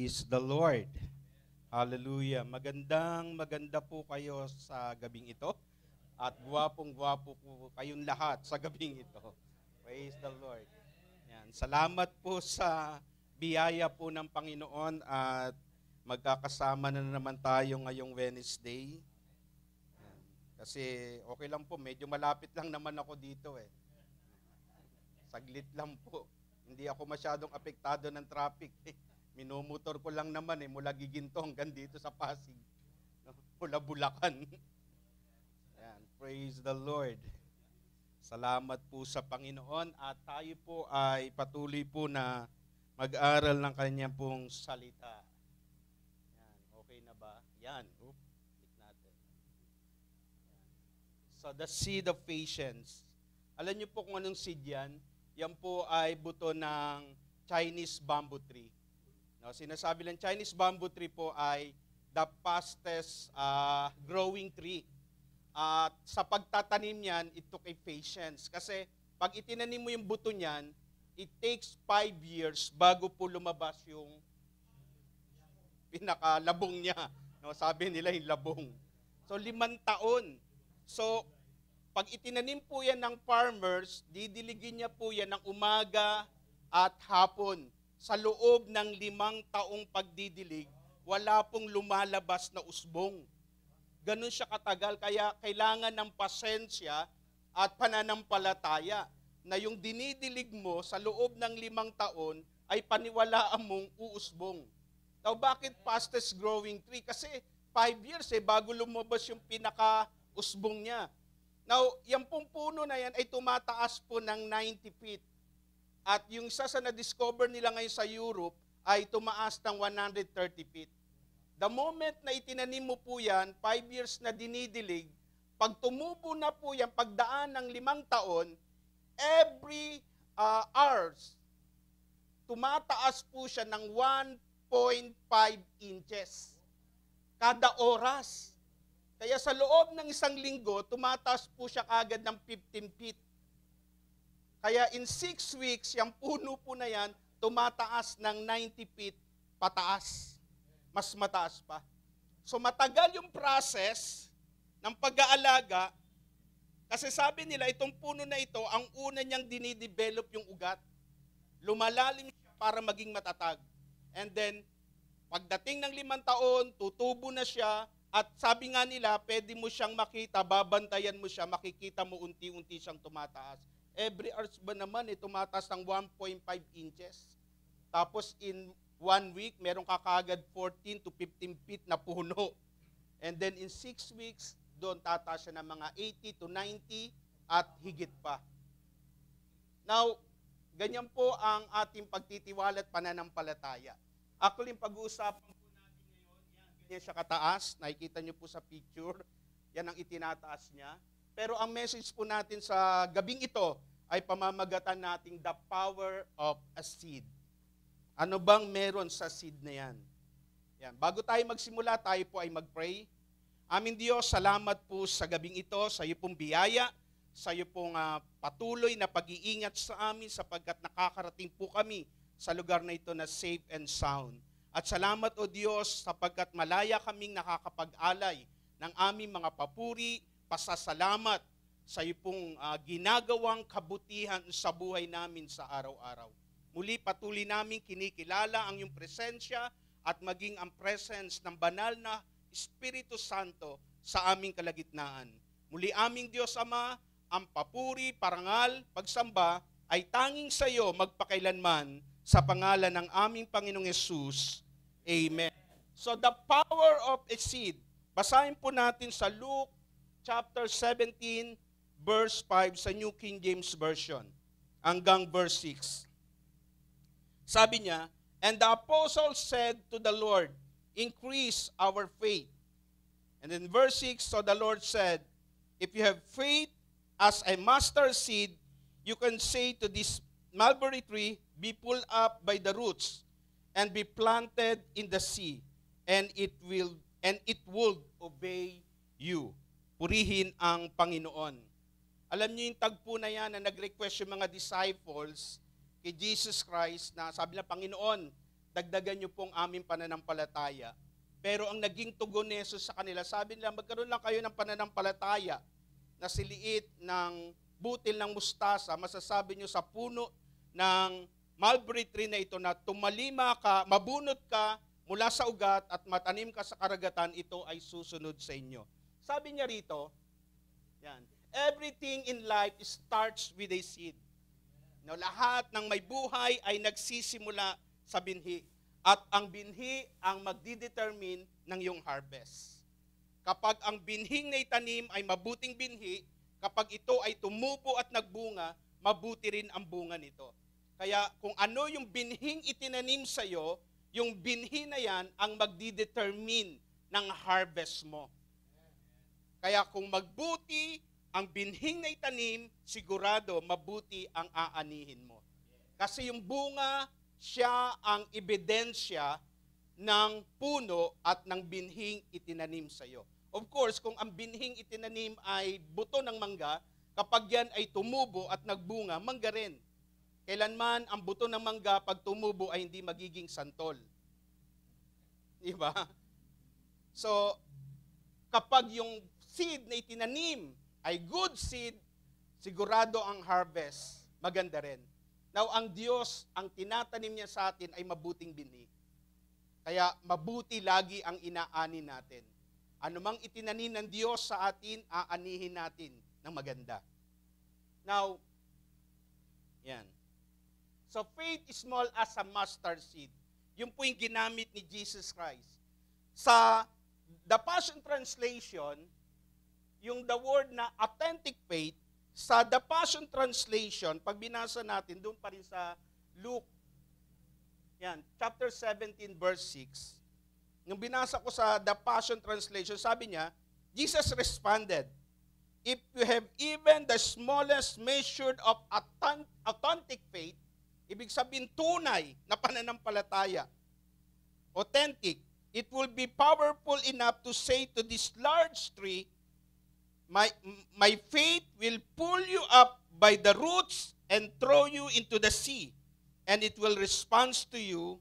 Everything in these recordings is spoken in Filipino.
Praise the Lord. Hallelujah. Maganda po kayo sa gabing ito. At gwapong-gwapo po kayong lahat sa gabing ito. Praise the Lord. Yan. Salamat po sa biyaya po ng Panginoon at magkakasama na naman tayo ngayong Wednesday. Yan. Kasi okay lang po, medyo malapit lang naman ako dito eh. Saglit lang po. Hindi ako masyadong apektado ng traffic. Minumotor ko lang naman mula Giginto hanggang dito sa Pasig. Mula Bulacan. Ayan, praise the Lord. Salamat po sa Panginoon at tayo po ay patuloy po na mag-aral ng kanyang pong salita. Yan, okay na ba? Yan. Click natin. Yan. So the seed of patience. Alam niyo po kung anong seed yan? Yan po ay buto ng Chinese bamboo tree. No, sinasabi ng Chinese bamboo tree po ay the fastest growing tree. At sa pagtatanim niyan, it took a patience. Kasi pag itinanim mo yung buto niyan, it takes 5 years bago po lumabas yung pinakalabong niya. No, sabi nila yung labong. So 5 taon. So pag itinanim po yan ng farmers, didiligin niya po yan ng umaga at hapon. Sa loob ng 5 taong pagdidilig, wala pong lumalabas na usbong. Ganun siya katagal, kaya kailangan ng pasensya at pananampalataya na yung dinidilig mo sa loob ng 5 taon ay paniwalaan mong uusbong. Now, bakit fastest growing tree? Kasi 5 years bago lumabas yung pinaka-usbong niya. Now, yung pong puno na yan ay tumataas po ng 90 feet. At yung isa sa na-discover nila ngayon sa Europe ay tumaas ng 130 feet. The moment na itinanim mo po yan, 5 years na dinidilig, pag tumubo na po yan, pagdaan ng 5 taon, every hours, tumataas po siya ng 1.5 inches. Kada oras. Kaya sa loob ng 1 linggo, tumataas po siya agad ng 15 feet. Kaya in 6 weeks, yung puno po na yan, tumataas ng 90 feet pataas. Mas mataas pa. So matagal yung process ng pag-aalaga kasi sabi nila itong puno na ito, ang una niyang dinidevelop yung ugat. Lumalalim siya para maging matatag. And then, pagdating ng 5 taon, tutubo na siya at sabi nga nila, pwede mo siyang makita, babantayan mo siya, makikita mo unti-unti siyang tumataas. Every hours ba naman, tumataas ng 1.5 inches. Tapos in 1 week, meron ka kaagad 14 to 15 feet na puno. And then in 6 weeks, doon tataas siya ng mga 80 to 90 at higit pa. Now, ganyan po ang ating pagtitiwala at pananampalataya. Actually, pag-uusapan po natin ngayon, ganyan siya kataas. Nakikita niyo po sa picture. Yan ang itinataas niya. Pero ang message po natin sa gabing ito ay pamamagatan nating the power of a seed. Ano bang meron sa seed na yan? Yan. Bago tayo magsimula, tayo po ay mag-pray. Aming Diyos, salamat po sa gabing ito, sa iyo pong biyaya, sa iyo pong patuloy na pag-iingat sa amin sapagkat nakakarating po kami sa lugar na ito na safe and sound. At salamat o Diyos sapagkat malaya kaming nakakapag-alay ng aming mga papuri, pasasalamat sa iyo pong ginagawang kabutihan sa buhay namin sa araw-araw. Muli patuloy namin kinikilala ang iyong presensya at maging ang presence ng banal na Espiritu Santo sa aming kalagitnaan. Muli aming Diyos Ama, ang papuri, parangal, pagsamba ay tanging sa iyo magpakailanman sa pangalan ng aming Panginoong Yesus. Amen. So the power of a seed. Basahin po natin sa Luke chapter 17, verse 5 sa New King James Version, hanggang verse 6. Sabi niya, and the apostle said to the Lord, increase our faith. And then verse 6, so the Lord said, if you have faith as a mustard seed, you can say to this mulberry tree, be pulled up by the roots and be planted in the sea, and it will obey you. Purihin ang Panginoon. Alam niyo yung tagpo na yan na nag-request yung mga disciples kay Jesus Christ na sabi na, Panginoon, dagdagan niyo pong aming pananampalataya. Pero ang naging tugon ni Jesus sa kanila, sabi nila, magkaroon lang kayo ng pananampalataya na siliit ng butil ng mustasa, masasabi niyo sa puno ng mulberry tree na ito na tumalima ka, mabunot ka mula sa ugat at matanim ka sa karagatan, ito ay susunod sa inyo. Sabi niya rito, yan, everything in life starts with a seed. No, lahat ng may buhay ay nagsisimula sa binhi. At ang binhi ang magdidetermine ng iyong harvest. Kapag ang binhing na itanim ay mabuting binhi, kapag ito ay tumubo at nagbunga, mabuti rin ang bunga nito. Kaya kung ano yung binhing itinanim sa iyo, yung binhi na yan ang magdidetermine ng harvest mo. Kaya kung magbuti ang binhing na itanim, sigurado mabuti ang aanihin mo. Kasi yung bunga, siya ang ebidensya ng puno at ng binhing itinanim sa iyo. Of course, kung ang binhing itinanim ay buto ng mangga, kapag yan ay tumubo at nagbunga, mangga rin. Kailanman ang buto ng mangga pag tumubo ay hindi magiging santol. Diba? So, kapag yung seed na itinanim ay good seed, sigurado ang harvest, maganda rin. Now, ang Diyos, ang tinatanim niya sa atin ay mabuting binhi. Kaya mabuti lagi ang inaani natin. Anumang itinanim ng Diyos sa atin, aanihin natin ng maganda. Now, yan. So, faith is small as a mustard seed. Yun po yung ginamit ni Jesus Christ. Sa The Passion Translation, yung the word na authentic faith, sa The Passion Translation, pag binasa natin, doon pa rin sa Luke, yan, chapter 17, verse 6, nung binasa ko sa The Passion Translation, sabi niya, Jesus responded, if you have even the smallest measure of authentic faith, ibig sabihin tunay na pananampalataya, authentic, it will be powerful enough to say to this large tree, my faith will pull you up by the roots and throw you into the sea, and it will respond to you,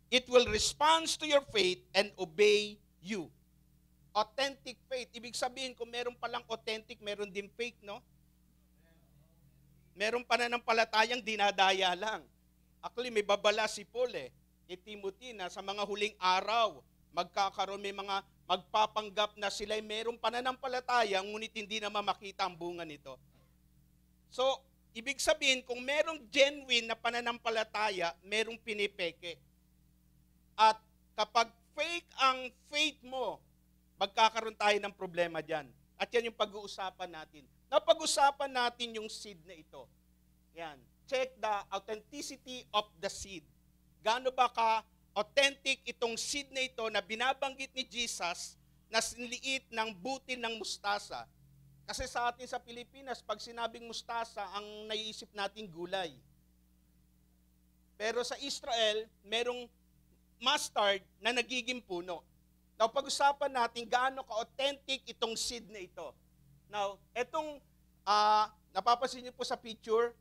it will respond to your faith and obey you. Authentic faith. Ibig sabihin, kung meron palang authentic, meron din fake, no? Meron pananampalatayang dinadaya lang. Actually, may babala si Paul kay Timothy na sa mga huling araw, magkakaroon, may mga magpapanggap na sila'y merong pananampalataya, ngunit hindi naman makita ang bunga nito. So, ibig sabihin, kung merong genuine na pananampalataya, merong pinipeke. At kapag fake ang faith mo, magkakaroon tayo ng problema dyan. At yan yung pag-uusapan natin. Napag-usapan natin yung seed na ito. Yan. Check the authenticity of the seed. Gaano ba ka-authentic itong seed na ito na binabanggit ni Jesus na siniliit ng butil ng mustasa? Kasi sa atin sa Pilipinas, pag sinabing mustasa, ang naiisip natin gulay. Pero sa Israel, merong mustard na nagiging puno. Now, pag-usapan natin gaano ka-authentic itong seed na ito. Now, itong, napapansin niyo po sa picture,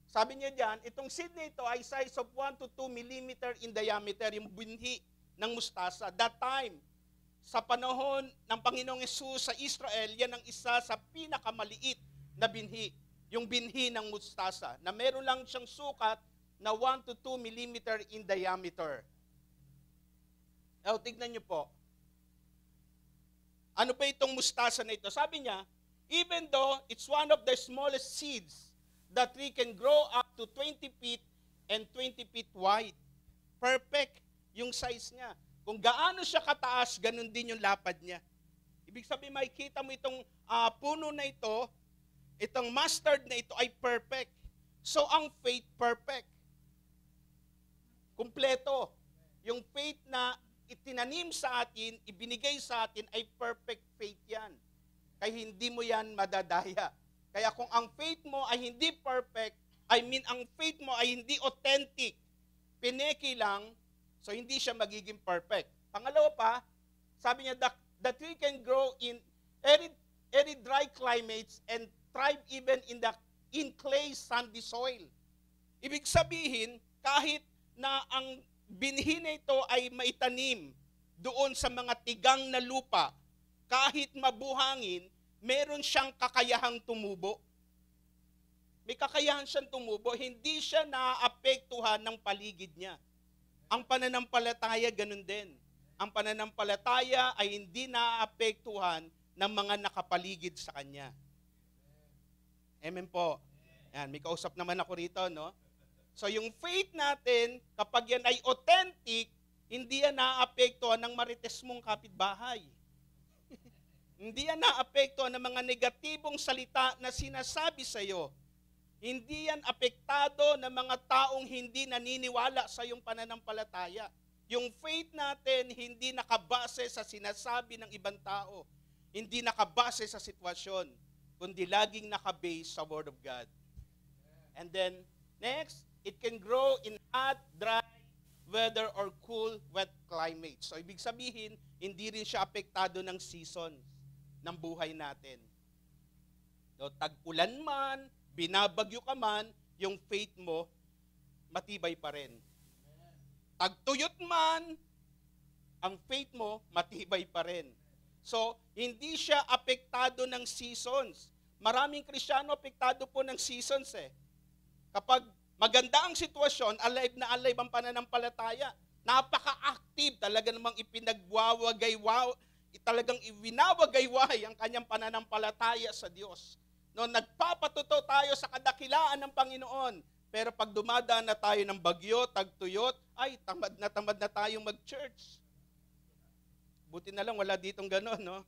sabi niya dyan, itong seed na ito ay size of 1 to 2 millimeter in diameter, yung binhi ng mustasa. That time, sa panahon ng Panginoong Hesus sa Israel, yan ang isa sa pinakamaliit na binhi, yung binhi ng mustasa, na meron lang siyang sukat na 1 to 2 millimeter in diameter. Now, tignan niyo po. Ano ba itong mustasa na ito? Sabi niya, even though it's one of the smallest seeds, the tree can grow up to 20 feet and 20 feet wide. Perfect yung size niya. Kung gaano siya kataas, ganun din yung lapad niya. Ibig sabihin, makikita mo itong puno na ito, itong mustard na ito ay perfect. So, ang faith, perfect. Kumpleto. Yung faith na itinanim sa atin, ibinigay sa atin, ay perfect faith yan. Kaya hindi mo yan madadaya. Kaya kung ang faith mo ay hindi perfect, ang faith mo ay hindi authentic, pineki lang, so hindi siya magiging perfect. Pangalawa pa, sabi niya, the tree can grow in arid dry climates and thrive even in clay sandy soil. Ibig sabihin, kahit na ang binhi na ito ay maitanim doon sa mga tigang na lupa, kahit mabuhangin, meron siyang kakayahang tumubo. May kakayahan siyang tumubo, hindi siya naaapektuhan ng paligid niya. Ang pananampalataya, ganun din. Ang pananampalataya ay hindi naaapektuhan ng mga nakapaligid sa kanya. Amen po. Yan, may kausap naman ako rito, no? So yung faith natin, kapag yan ay authentic, hindi yan naaapektuhan ng marites mong kapitbahay. Hindi yan naaapektuhan ng mga negatibong salita na sinasabi sa iyo. Hindi yan apektado ng mga taong hindi naniniwala sa iyong pananampalataya. Yung faith natin hindi nakabase sa sinasabi ng ibang tao. Hindi nakabase sa sitwasyon, kundi laging nakabase sa Word of God. And then, next, it can grow in hot, dry, weather, or cool, wet climate. So, ibig sabihin, hindi rin siya apektado ng season ng buhay natin. So, tag-ulan man, binabagyo ka man, yung faith mo, matibay pa rin. Tagtuyot man, ang faith mo, matibay pa rin. So, hindi siya apektado ng seasons. Maraming Kristiyano apektado po ng seasons eh. Kapag maganda ang sitwasyon, alive na alive ang pananampalataya. Napaka-active, talaga namang talagang iwinawagayway ang kanyang pananampalataya sa Diyos. No, nagpapatuto tayo sa kadakilaan ng Panginoon. Pero pag dumadaan na tayo ng bagyo, tagtuyot, ay tamad na tayong mag-church. Buti na lang wala ditong gano'n, no?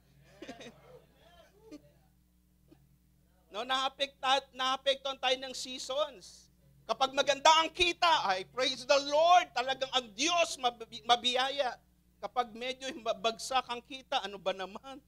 No, naapektuhan tayo ng seasons. Kapag maganda ang kita, ay praise the Lord, talagang ang Diyos mabiyaya. Kapag medyo bagsak ang kita, ano ba naman?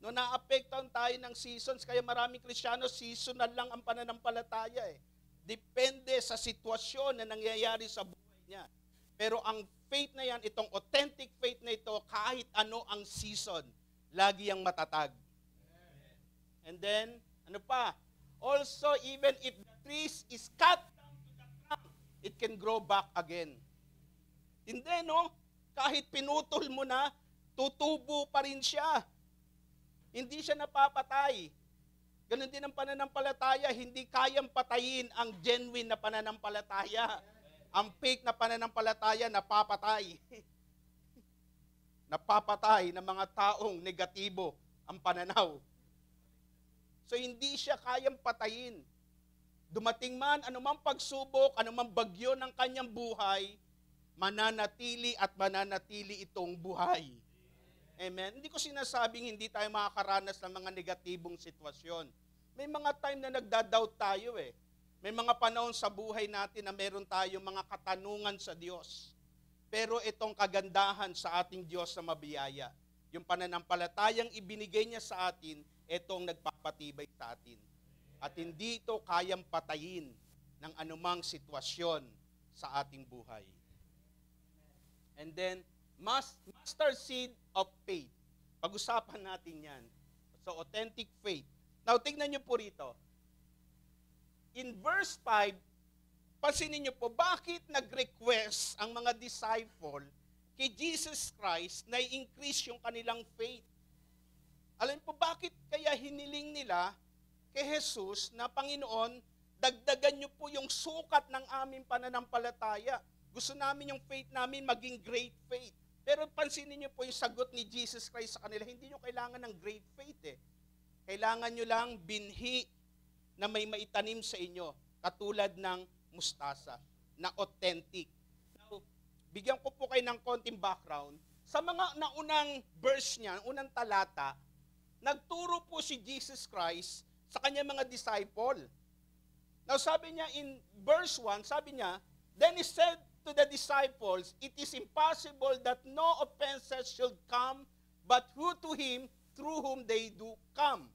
No, naapektuhan tayo ng seasons, kaya maraming Kristiyano, seasonal lang ang pananampalataya eh. Depende sa sitwasyon na nangyayari sa buhay niya. Pero ang faith na yan, itong authentic faith na ito, kahit ano ang season, lagi yang matatag. And then, ano pa? Also, even if the trees is cut down to the ground, it can grow back again. Hindi, no? Kahit pinutol mo na, tutubo pa rin siya. Hindi siya napapatay. Ganon din ang pananampalataya, hindi kayang patayin ang genuine na pananampalataya. Ang fake na pananampalataya, napapatay. Napapatay ng mga taong negatibo ang pananaw. So hindi siya kayang patayin. Dumating man, anumang pagsubok, anumang bagyo ng kanyang buhay, mananatili at mananatili itong buhay. Amen? Hindi ko sinasabing hindi tayo makakaranas ng mga negatibong sitwasyon. May mga time na nagda-doubt tayo eh. May mga panahon sa buhay natin na meron tayong mga katanungan sa Diyos. Pero itong kagandahan sa ating Diyos na mabiyaya, yung pananampalatayang ibinigay niya sa atin, itong nagpapatibay sa atin. At hindi ito kayang patayin ng anumang sitwasyon sa ating buhay. And then, mustard seed of faith. Pag-usapan natin yan. So, authentic faith. Now, tignan nyo po rito. In verse 5, pansinin nyo po, bakit nag-request ang mga disciple kay Jesus Christ na i-increase yung kanilang faith? Alam po, bakit kaya hiniling nila kay Jesus na, Panginoon, dagdagan nyo po yung sukat ng aming pananampalataya. Gusto namin yung faith namin maging great faith. Pero pansinin nyo po yung sagot ni Jesus Christ sa kanila, hindi nyo kailangan ng great faith eh. Kailangan nyo lang binhi na may maitanim sa inyo, katulad ng mustasa, na authentic. Now, bigyan ko po kayo ng konting background. Sa mga naunang verse niya, unang talata, nagturo po si Jesus Christ sa kanyang mga disciple. Now, sabi niya in verse 1, sabi niya, then he said to the disciples, it is impossible that no offenses should come, but to him through whom they do come.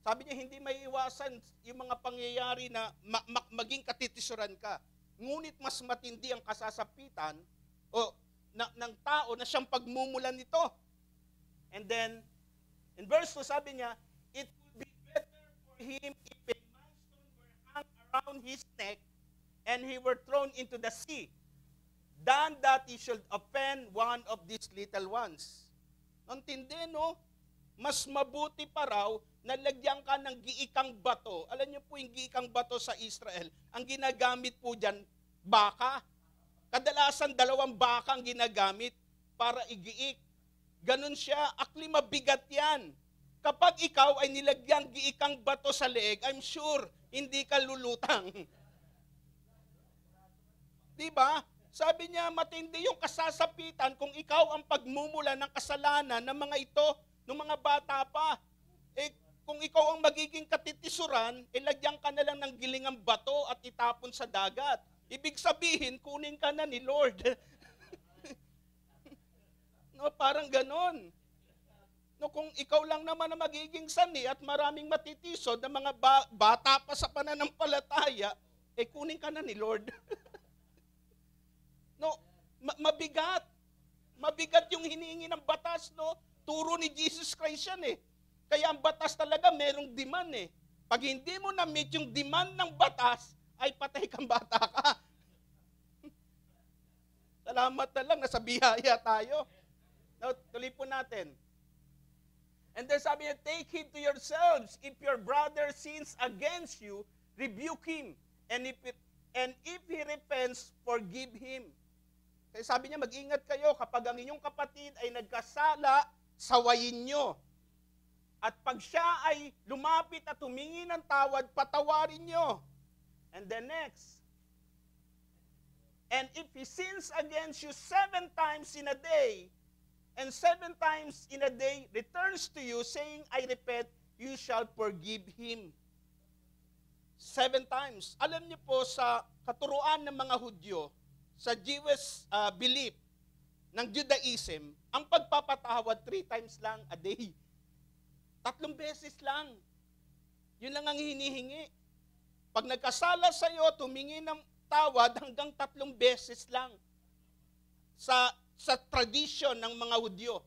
Sabi niya, hindi may iwasan yung mga pangyayari na maging katitisuran ka. Ngunit mas matindi ang kasasapitan ng tao na siyang pagmumulan nito. And then, in verse 2, sabi niya, it would be better for him if a millstone were hung around his neck, and he were thrown into the sea, than that he should offend one of these little ones. Ang tindi, no? Mas mabuti pa raw na lagyan ka ng giikang bato. Alam niyo po yung giikang bato sa Israel, ang ginagamit po dyan, baka. Kadalasan 2 baka ang ginagamit para igiik. Ganun siya, akli mabigat yan. Kapag ikaw ay nilagyan giikang bato sa leeg, I'm sure, hindi ka lulutang. Diba? Sabi niya, matindi yung kasasapitan kung ikaw ang pagmumula ng kasalanan ng mga ito, ng mga bata pa. Kung ikaw ang magiging katitisuran, lagyan ka na lang ng gilingang bato at itapon sa dagat. Ibig sabihin, kunin ka na ni Lord. No, parang ganon. No, kung ikaw lang naman ang magiging sani at maraming matitisod ng mga bata pa sa pananampalataya, kunin ka na ni Lord. No, mabigat. Mabigat yung hinihingi ng batas, no? Turo ni Jesus Christ yan eh. Kaya ang batas talaga merong demand eh. Pag hindi mo na-meet yung demand ng batas, ay patay kang bata ka. Salamat na lang, nasa biyaya tayo. Now, tuloy po natin. And then sabi niya, take heed to yourselves. If your brother sins against you, rebuke him. And if he repents, forgive him. Kaya sabi niya, mag-ingat kayo kapag ang inyong kapatid ay nagkasala, sawayin nyo. At pag siya ay lumapit at humingi ng tawad, patawarin nyo. And then next, and if he sins against you 7 times in a day, and 7 times in a day returns to you, saying, I repent, you shall forgive him. 7 times. Alam niyo po, sa katuruan ng mga Hudyo, sa Jewish belief ng Judaism, ang pagpapatawad 3 times lang a day. 3 beses lang. Yun lang ang hinihingi. Pag nagkasala sa iyo, tumingi ng tawad hanggang 3 beses lang. Sa tradition ng mga Hudyo.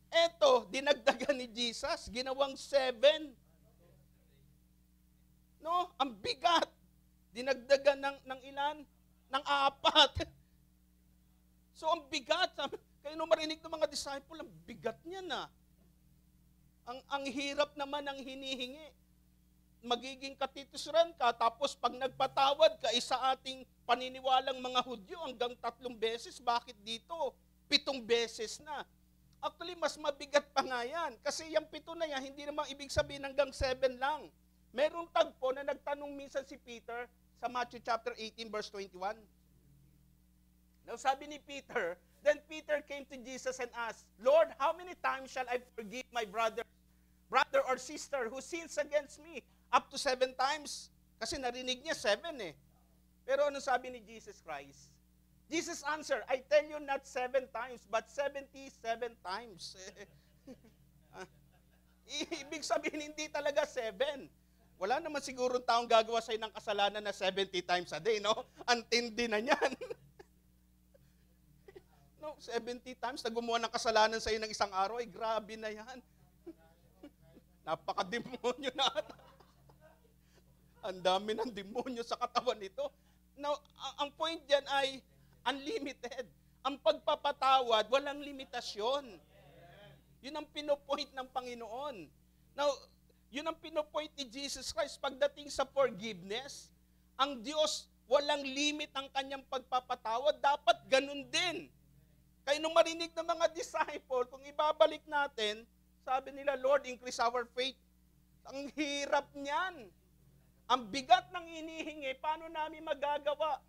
Eto, dinagdagan ni Jesus, ginawang 7. No, ang bigat. Dinagdagan ng ilan? Ng 4. So, ang bigat. Kayo nung marinig ng mga disciple, ang bigat niya na. Ang hirap naman ang hinihingi. Magiging katitisuran ka, tapos pag nagpatawad ka, sa ating paniniwalang mga Hudyo, hanggang 3 beses. Bakit dito? 7 beses na. Actually, mas mabigat pa nga yan. Kasi yung 7 na yan, hindi naman ibig sabihin hanggang 7 lang. Merong tagpo na nagtanong minsan si Peter sa Matthew chapter 18, verse 21. Now, sabi ni Peter, then Peter came to Jesus and asked, Lord, how many times shall I forgive my brother or sister who sins against me? Up to 7 times. Kasi narinig niya 7 eh. Pero ano sabi ni Jesus Christ? Jesus answered, I tell you not 7 times, but 77 times. Ibig sabihin, hindi talaga 7. Wala naman siguro taong gagawa sa'yo ng kasalanan na 70 times a day, no? Antindi na niyan. No, 70 times na gumawa ng kasalanan sa'yo ng isang araw, ay grabe na yan. Napaka-demonyo na. Ang dami ng demonyo sa katawan nito. Now, ang point dyan ay unlimited. Ang pagpapatawad, walang limitasyon. Yun ang pinopoint ng Panginoon. Now, yun ang pinopoint ni Jesus Christ. Pagdating sa forgiveness, ang Diyos, walang limit ang kanyang pagpapatawad. Dapat ganun din. Kaya nung marinig ng mga disciple, kung ibabalik natin, sabi nila, Lord, increase our faith. Ang hirap niyan. Ang bigat ng inihingi, paano namin magagawa?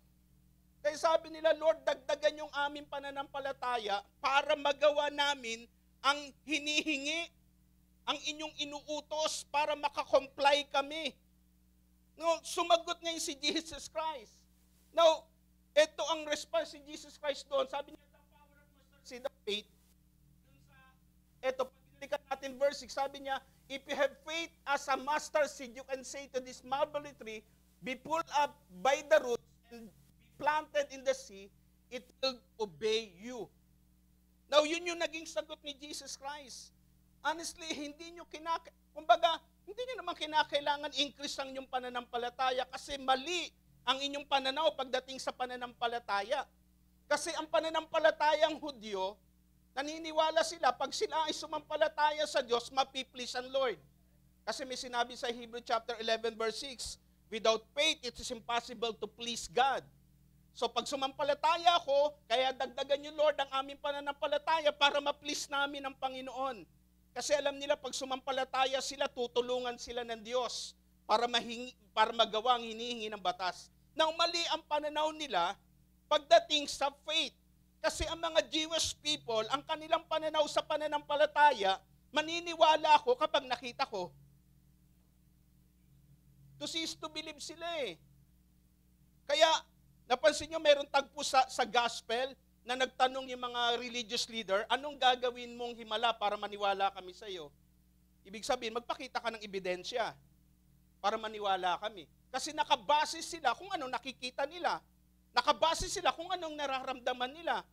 Kaya sabi nila, Lord, dagdagan yung aming pananampalataya para magawa namin ang hinihingi, ang inyong inuutos para makakomply kami. No, sumagot ngayon si Jesus Christ. Now, ito ang response si Jesus Christ doon. Sabi niya, the power of mustard seed of faith. Ito, pagkilikan natin verse 6, sabi niya, if you have faith as a mustard seed, you can say to this mulberry tree, be pulled up by the roots and planted in the sea, it will obey you. Now, yun yung naging sagot ni Jesus Christ. Honestly, hindi nyo kumbaga, Hindi nyo naman kinakailangan increase ang inyong pananampalataya kasi mali ang inyong pananaw pagdating sa pananampalataya. Kasi ang pananampalatayang Hudyo, naniniwala sila, pag sila ay sumampalataya sa Diyos, mapiplease ang Lord. Kasi may sinabi sa Hebrew chapter 11 verse 6, without faith, it is impossible to please God. So pag sumampalataya ako, kaya dagdagan niyo Lord ang aming pananampalataya para ma-please namin ang Panginoon. Kasi alam nila pag sumampalataya sila, tutulungan sila ng Diyos para magawa ang hinihingi ng batas. Nang mali ang pananaw nila pagdating sa faith. Kasi ang mga Jewish people, ang kanilang pananaw sa pananampalataya, maniniwala ako kapag nakita ko. To see is to believe sila eh. Kaya, napansin nyo, meron tagpo sa gospel na nagtanong yung mga religious leader, anong gagawin mong himala para maniwala kami sa iyo? Ibig sabihin, magpakita ka ng ebidensya para maniwala kami. Kasi nakabase sila kung anong nakikita nila. Nakabase sila kung anong nararamdaman nila.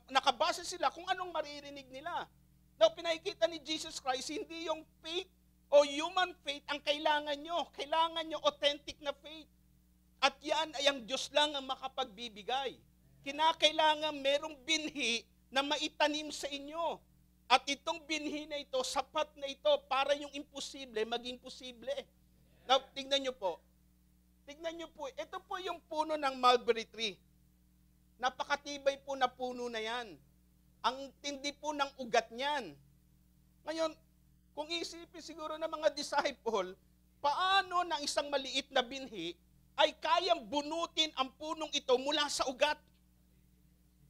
Nakabase sila kung anong maririnig nila. Now, pinakikita ni Jesus Christ, hindi yung faith o human faith ang kailangan nyo. Kailangan nyo authentic na faith. At yan ay ang Diyos lang ang makapagbibigay. Kinakailangan merong binhi na maitanim sa inyo. At itong binhi na ito, sapat na ito para yung imposible maging posible. Now, tingnan nyo po. Tingnan nyo po, ito po yung puno ng mulberry tree. Napakatibay po na puno na yan. Ang tindi po ng ugat niyan. Ngayon, kung isipin siguro ng mga disciple, paano ng isang maliit na binhi ay kayang bunutin ang punong ito mula sa ugat?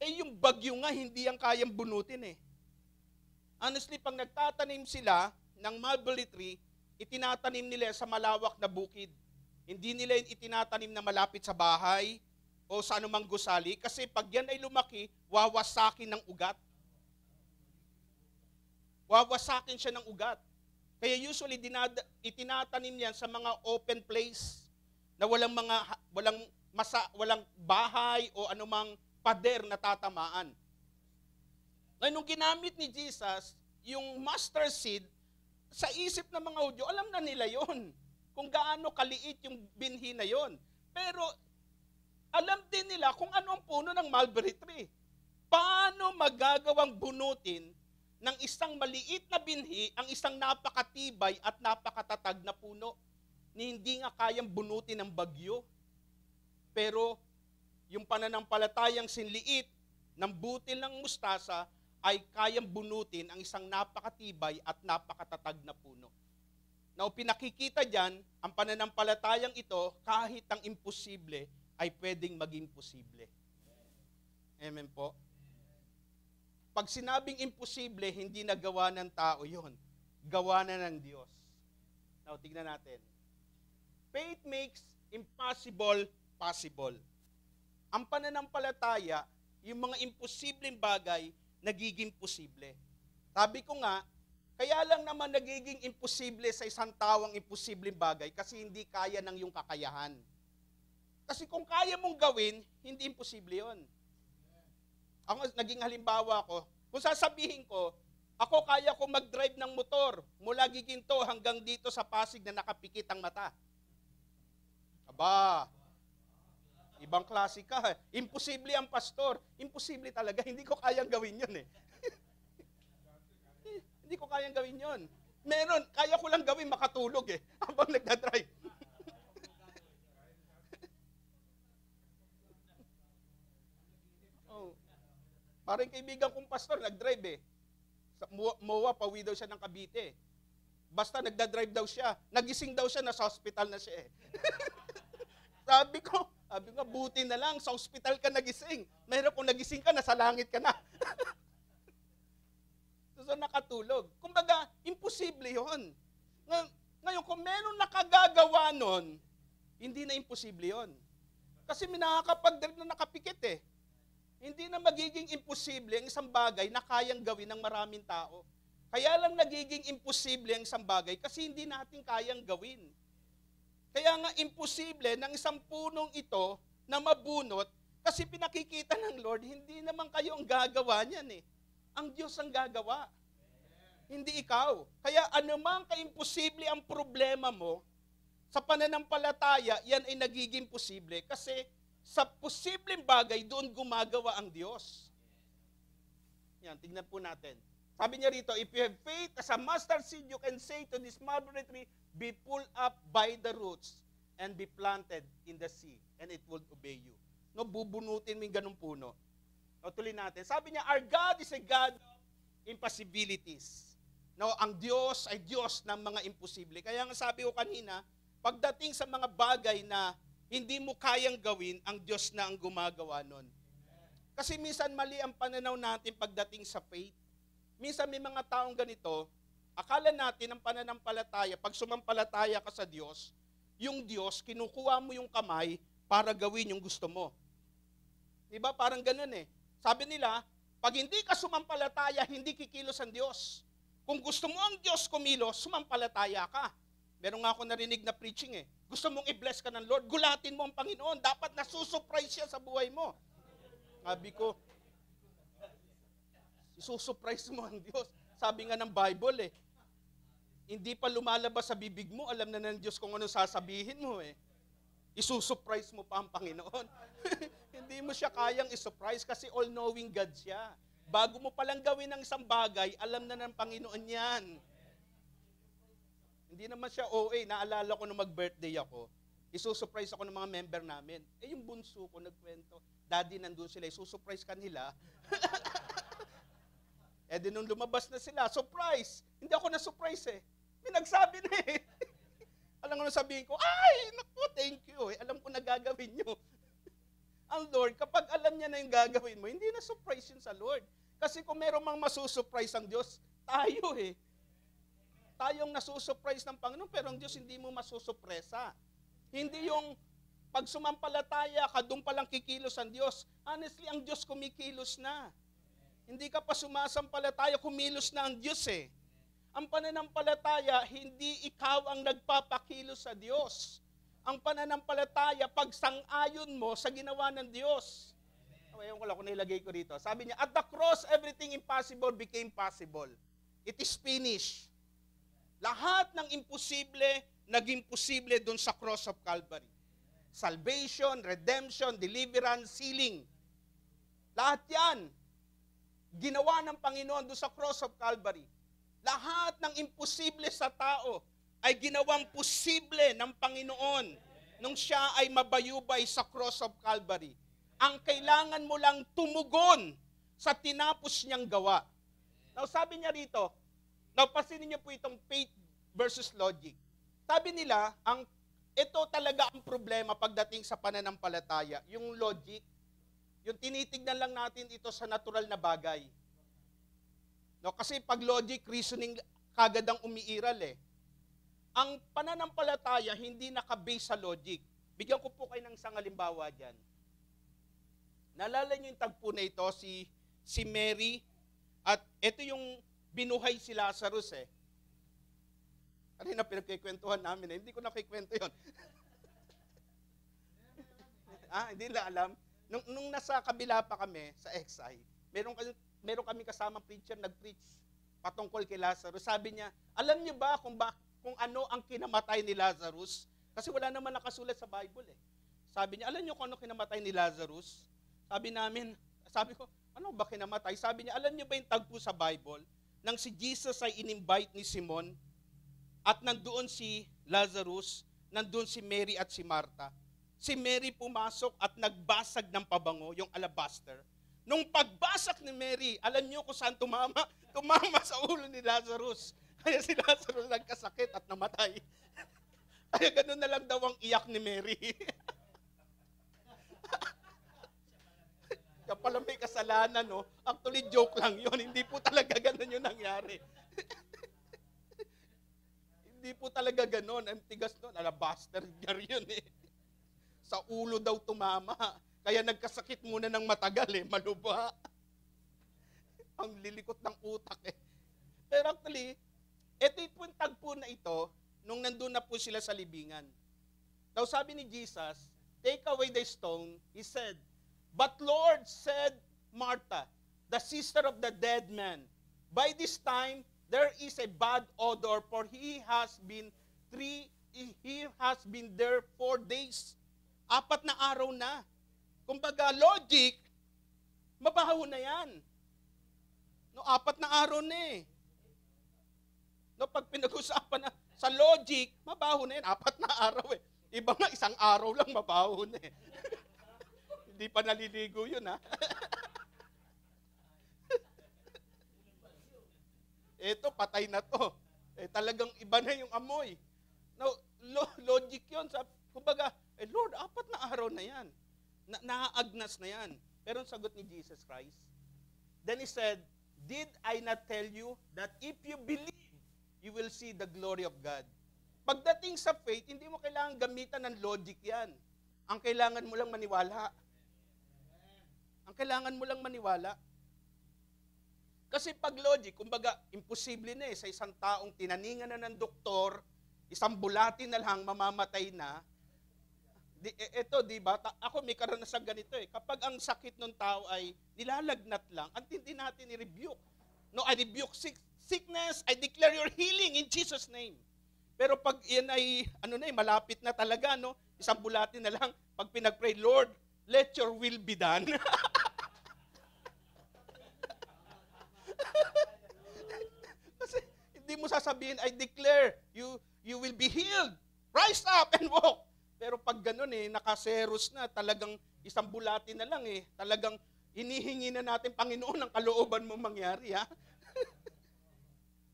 Eh yung bagyo nga, hindi ang kayang bunutin eh. Honestly, pag nagtatanim sila ng mulberry tree, itinatanim nila sa malawak na bukid. Hindi nila itinatanim na malapit sa bahay o sa anumang gusali kasi pag yan ay lumaki, wawasakin ng ugat. Wawasakin siya ng ugat. Kaya usually itinatanim yan sa mga open place na walang bahay o anumang pader na tatamaan. Ngayon, nung ginamit ni Jesus, yung mustard seed, sa isip ng mga Hudyo, alam na nila yon kung gaano kaliit yung binhi na yon. Pero, alam din nila kung ano ang puno ng mulberry tree. Paano magagawang bunutin ng isang maliit na binhi ang isang napakatibay at napakatatag na puno ni hindi nga kayang bunutin ng bagyo. Pero, yung pananampalatayang sinliit ng butil ng mustasa ay kayang bunutin ang isang napakatibay at napakatatag na puno. Now, pinakikita dyan, ang pananampalatayang ito, kahit ang imposible, ay pwedeng maging posible. Amen po? Pag sinabing imposible, hindi na gawa ng tao yon. Gawa na ng Diyos. Now, tignan natin. Faith makes impossible possible. Ang pananampalataya, yung mga imposibleng bagay, nagiging posible. Sabi ko nga, kaya lang naman nagiging imposible sa isang tao ang imposibleng bagay kasi hindi kaya ng iyong kakayahan. Kasi kung kaya mong gawin, hindi imposible yon. Ako, naging halimbawa ko, kung sasabihin ko, ako kaya ko mag-drive ng motor mula Giginto hanggang dito sa Pasig na nakapikit ang mata. Aba, ibang klase ka. Imposible ang pastor. Imposible talaga. Hindi ko kayang gawin yun eh. Hindi ko kayang gawin yun. Meron, kaya ko lang gawin makatulog eh. Habang nagdadrive. Oh. Parang kaibigan kong pastor, nagdrive eh. Sa MOA, pauwi daw siya ng Cavite. Basta nagdadrive daw siya. Nagising daw siya, nasa hospital na siya eh. Sabi ko, buti na lang, sa ospital ka nagising. Mahirap kung nagising ka, nasa langit ka na. So, nakatulog. Kumbaga, imposible yun. Ngayon, kung meron nakagagawa nun, hindi na imposible yun. Kasi may nakakapag-drive na nakapikit eh. Hindi na magiging imposible ang isang bagay na kayang gawin ng maraming tao. Kaya lang nagiging imposible ang isang bagay kasi hindi natin kayang gawin. Kaya nga imposible ng isang punong ito na mabunot kasi pinakikita ng Lord, hindi naman kayo ang gagawa niyan eh. Ang Diyos ang gagawa. hindi ikaw. Kaya anumang kaimposible ang problema mo, sa pananampalataya, yan ay nagiging posible. Kasi sa posibleng bagay, doon gumagawa ang Diyos. Yan, tignan po natin. Sabi niya rito, if you have faith as a mustard seed, you can say to this mulberry tree, be pulled up by the roots and be planted in the sea, and it will obey you. No, bubunutin mo yung ganung puno. O, tuloy natin. Sabi niya, our God is a God of impossibilities. No, ang Diyos ay Diyos ng mga imposible. Kaya nga sabi ko kanina, pagdating sa mga bagay na hindi mo kayang gawin, ang Diyos na ang gumagawa nun. Kasi minsan mali ang pananaw natin pagdating sa faith. Minsan may mga taong ganito, akala natin ang pananampalataya, pag sumampalataya ka sa Diyos, yung Diyos, kinukuha mo yung kamay para gawin yung gusto mo. Diba? Parang ganun eh. Sabi nila, pag hindi ka sumampalataya, hindi kikilos ang Diyos. Kung gusto mo ang Diyos kumilos, sumampalataya ka. Meron nga ako narinig na preaching eh. Gusto mong i-bless ka ng Lord, gulatin mo ang Panginoon. Dapat nasusurprise siya sa buhay mo. Sabi ko, isusurprise mo ang Diyos. Sabi nga ng Bible eh, hindi pa lumalabas sa bibig mo, alam na ng Diyos kung ano sasabihin mo eh. Isusurprise mo pa ang Panginoon. Hindi mo siya kayang isurprise kasi all-knowing God siya. Bago mo palang gawin ng isang bagay, alam na ng Panginoon yan. Hindi naman siya OA. Naalala ko nung mag-birthday ako, isusurprise ako ng mga member namin. Eh yung bunso ko nagkwento, Daddy nandun sila, isusurprise kanila. Eh di nung lumabas na sila, surprise! Hindi ako na-surprise eh. May nagsabi na eh. Alam ko na sabihin ko, ay, naku, thank you. Eh. Alam ko na gagawin nyo. Ang Lord, kapag alam niya na yung gagawin mo, hindi na surprise yun sa Lord. Kasi kung meron mang masusurprise ang Diyos, tayo eh. Tayong nasusurprise ng Panginoon, pero ang Diyos hindi mo masusurpresa. Hindi yung pag sumampalataya ka, doon palang kikilos ang Diyos. Honestly, ang Diyos kumikilos na. Hindi ka pa sumasampalataya, kumilos na ang Diyos eh. Ang pananampalataya, hindi ikaw ang nagpapakilos sa Diyos. Ang pananampalataya, pagsang-ayon mo sa ginawa ng Diyos. Ewan ko lang kung nilagay ko dito. Sabi niya, at the cross, everything impossible became possible. It is finished. Lahat ng imposible, naging posible dun sa cross of Calvary. Salvation, redemption, deliverance, healing. Lahat yan, ginawa ng Panginoon dun sa cross of Calvary. Lahat ng imposible sa tao ay ginawang posible ng Panginoon nung siya ay mabayubay sa cross of Calvary. Ang kailangan mo lang tumugon sa tinapos niyang gawa. Now, sabi niya rito, now pasinin niyo po itong faith versus logic. Sabi nila, ito talaga ang problema pagdating sa pananampalataya. Yung logic, yung tinitignan lang natin ito sa natural na bagay. No, kasi pag logic, reasoning, kagad ang umiiral eh. Ang pananampalataya, hindi nakabase sa logic. Bigyan ko po kayo ng isang halimbawa dyan. Naalala niyo yung tagpo na ito, si Mary, at ito yung binuhay si Lazarus eh. Kanina pinagkikwentuhan namin eh. Hindi ko nakikwento yun. Hindi lang alam. Nung nasa kabila pa kami, sa XI, meron kami kasama preacher, nag-preach patungkol kay Lazarus. Sabi niya, alam niyo ba kung ano ang kinamatay ni Lazarus? Kasi wala naman nakasulat sa Bible eh. Sabi niya, alam niyo kung ano kinamatay ni Lazarus? Sabi ko, ano ba kinamatay? Sabi niya, alam niyo ba yung tagpo sa Bible? Nang si Jesus ay in-invite ni Simon, at nandoon si Lazarus, nandoon si Mary at si Martha. Si Mary pumasok at nagbasag ng pabango, yung alabaster. Nung pagbasag ni Mary, alam niyo kung saan tumama? Tumama sa ulo ni Lazarus. Kaya si Lazarus nagkasakit at namatay. Kaya ganun na lang daw ang iyak ni Mary. Kaya pala may kasalanan, no? Actually, joke lang yun. Hindi po talaga ganun yung nangyari. Hindi po talaga ganun. Ang tigas nun. Alabaster yun eh. Sa ulo daw tumama. Kaya nagkasakit muna ng matagal eh, maluba. Ang lilikot ng utak eh. Pero actually, ito po yung tagpo na ito, nung nandun na po sila sa libingan. Daw sabi ni Jesus, take away the stone, he said, but Lord, said Martha, the sister of the dead man, by this time, there is a bad odor, for he has been there 4 days. 4 na araw na. Kumbaga, logic, mabaho na yan. No, 4 na araw na eh. No, pag pinag-usapan na sa logic, mabaho na yan. 4 na araw eh. Iba nga, 1 araw lang mabaho na eh. Hindi pa naliligo yun ha. Eto, patay na to. Talagang iba na yung amoy. No, logic yun. Kumbaga, Lord, 4 na araw na yan. Naaagnas na yan. Pero ang sagot ni Jesus Christ, then He said, did I not tell you that if you believe, you will see the glory of God? Pagdating sa faith, hindi mo kailangan gamitan ng logic yan. Ang kailangan mo lang maniwala. Ang kailangan mo lang maniwala. Kasi pag logic, kumbaga, imposible na eh sa isang taong tinaningan na ng doktor, isang bulati na lang, mamamatay na. Ito, di ba? Ako may karanasan ganito eh. Kapag ang sakit ng tao ay nilalagnat lang, ang hindi natin i-rebuke. No, I rebuke sickness, I declare your healing in Jesus' name. Pero pag yan ay, malapit na talaga, no? Isang bulati na lang, pag pinag-pray, Lord, let your will be done. Kasi hindi mo sasabihin, I declare, you will be healed. Rise up and walk. Pero pag ganun nakaseros na, talagang isang bulati na lang talagang hinihingi na natin, Panginoon, ang kalooban mo mangyari, ha?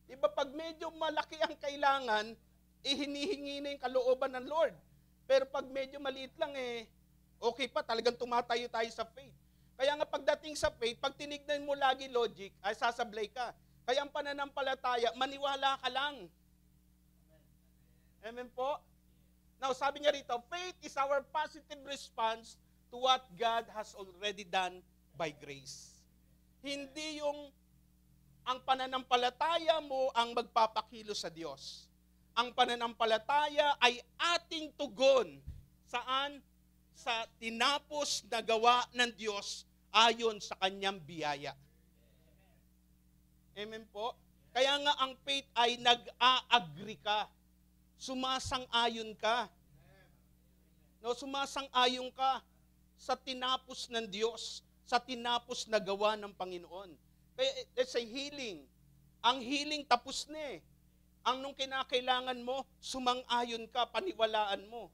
Diba, pag medyo malaki ang kailangan, hinihingi na yung kalooban ng Lord. Pero pag medyo maliit lang, okay pa, talagang tumatayo tayo sa faith. Kaya nga pagdating sa faith, pag tinignan mo lagi logic, ay sasablay ka. Kaya ang pananampalataya, maniwala ka lang. Amen po? Now, sabi niya rito, faith is our positive response to what God has already done by grace. Hindi yung ang pananampalataya mo ang magpapakilo sa Diyos. Ang pananampalataya ay ating tugon. Saan? Sa tinapos na gawa ng Diyos ayon sa kanyang biyaya. Amen po? Kaya nga ang faith ay nag-a-agree ka. Sumasang-ayon ka. No, sumasang-ayon ka sa tinapos ng Diyos, sa tinapos na gawa ng Panginoon. Kaya let's say healing. Ang healing tapos na eh. Ang nung kinakailangan mo, sumang-ayon ka, paniwalaan mo.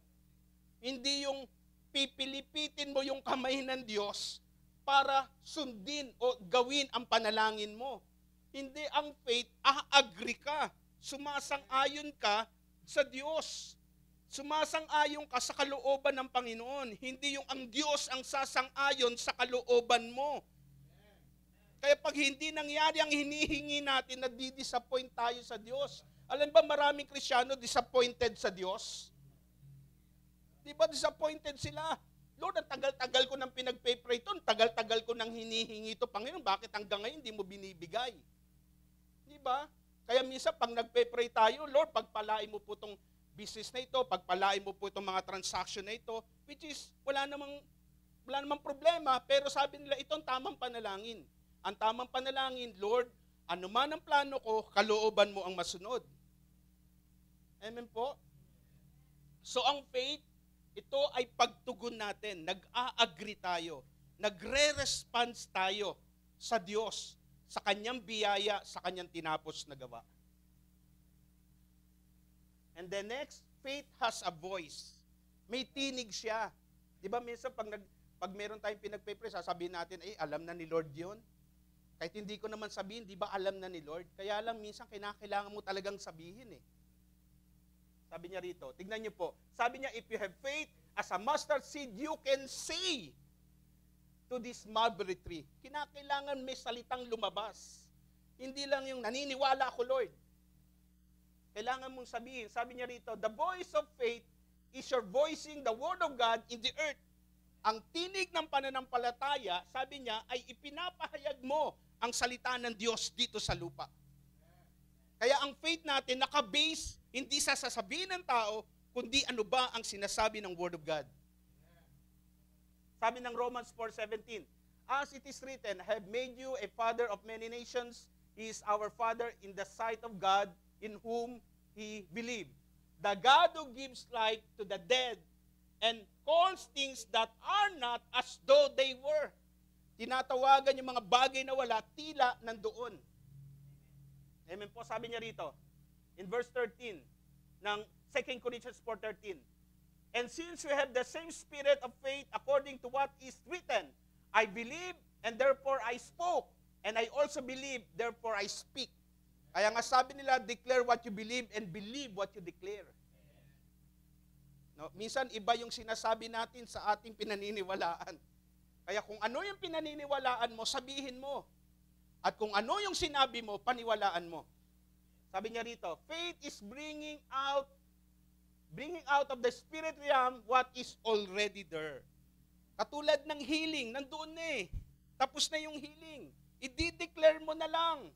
Hindi yung pipilipitin mo yung kamay ng Diyos para sundin o gawin ang panalangin mo. Hindi, ang faith, agree ka. Sumasang-ayon ka sa Diyos. Sumasang-ayon ka sa kalooban ng Panginoon. Hindi yung ang Diyos ang sasang-ayon sa kalooban mo. Kaya pag hindi nangyari ang hinihingi natin, nadi-disappoint tayo sa Diyos. Alam ba maraming Kristiyano disappointed sa Diyos? Di ba disappointed sila? Lord, ang tagal-tagal ko nang pinag-pray ito, ang tagal-tagal ko nang hinihingi ito, Panginoon, bakit hanggang ngayon hindi mo binibigay? Di ba? Kaya minsan pag nagpe-pray tayo, Lord, pagpalain mo po itong business na ito, pagpalain mo po itong mga transaction na ito, which is wala namang problema, pero sabi nila, ito ang tamang panalangin. Ang tamang panalangin, Lord, ano man ang plano ko, kalooban mo ang masunod. Amen po? So ang faith, ito ay pagtugon natin, nag-a-agree tayo, nagre-response tayo sa Diyos, sa kanyang biyaya, sa kanyang tinapos na gawa. And then next, faith has a voice. May tinig siya. Di ba minsan pag meron tayong pinagpe-pray, sasabihin natin, alam na ni Lord yun. Kahit hindi ko naman sabihin, di ba alam na ni Lord? Kaya lang minsan kinakailangan mo talagang sabihin eh. Sabi niya rito, tignan niyo po. Sabi niya, if you have faith as a mustard seed, you can say to this mulberry tree. Kinakailangan may salitang lumabas. Hindi lang yung naniniwala ako, Lord. Kailangan mong sabihin. Sabi niya rito, the voice of faith is your voicing the word of God in the earth. Ang tinig ng pananampalataya, sabi niya, ay ipinapahayag mo ang salita ng Diyos dito sa lupa. Kaya ang faith natin naka-base hindi sa sasabihin ng tao, kundi ano ba ang sinasabi ng Word of God. Sabi ng Romans 4:17, as it is written, I have made you a father of many nations He is our Father in the sight of God in whom he believed. The God who gives life to the dead and calls things that are not as though they were. Tinatawagan yung mga bagay na wala, tila nandoon. Amen po, sabi niya rito, in verse 13 ng 2 Corinthians 4:13. And since we have the same spirit of faith according to what is written, I believe and therefore I spoke, and I also believe, therefore I speak. Kaya nga sabi nila, declare what you believe and believe what you declare. No, minsan iba yung sinasabi natin sa ating pinaniniwalaan. Kaya kung ano yung pinaniniwalaan mo, sabihin mo. At kung ano yung sinabi mo, paniwalaan mo. Sabi niya rito, faith is bringing out of the spirit realm what is already there. Katulad ng healing, nandoon na eh. Tapos na yung healing. I-declare mo na lang.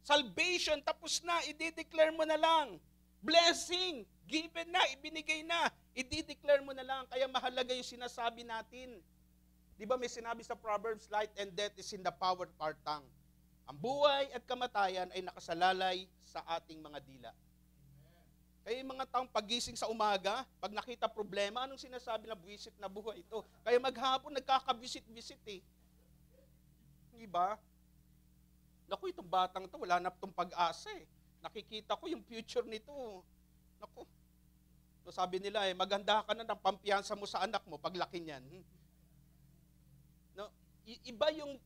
Salvation, tapos na, i-declare mo na lang. Blessing, given na, ibinigay na, i-declare mo na lang. Kaya mahalaga yung sinasabi natin. Di ba may sinabi sa Proverbs, life and death is in the power of our tongue. Ang buhay at kamatayan ay nakasalalay sa ating mga dila. Kaya yung mga taong pagising sa umaga, pag nakita problema, anong sinasabi na buwisit na buhay ito? Kaya maghapon nagkakabisit-bisit eh. Di ba? Naku, itong batang ito, wala na itong pag-asa eh. Nakikita ko yung future nito. Naku. So sabi nila eh, maganda ka na ng pampiyansa mo sa anak mo paglaki niyan. No, iba yung